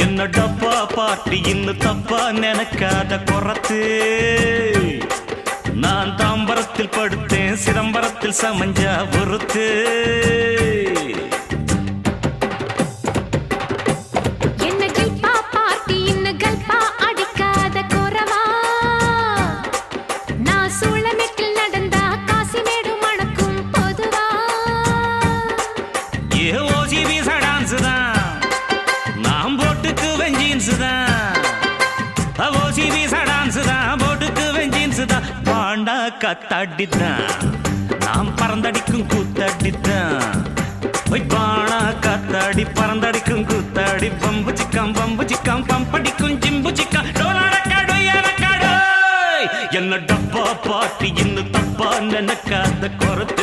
என்ன டப்பா பாட்டி இன்னும் தப்பா நினைக்காத குறத்து. நான் தாம்பரத்தில் படுத்தேன் சிதம்பரத்தில் சமஞ்சா பொறுத்து. பாண்டா காத்தாடித்தான் நாம் பறந்தடிக்கும் கூத்தாடித்தான். பானா காத்தாடி பறந்தடிக்கும் கூத்தாடி பம்பு சிக்காம் பம்படிக்கும் ஜிம்பு சிக்கா என்ன டப்பா பாட்டி இன்னும் தப்பா நினைக்காத குறத்து.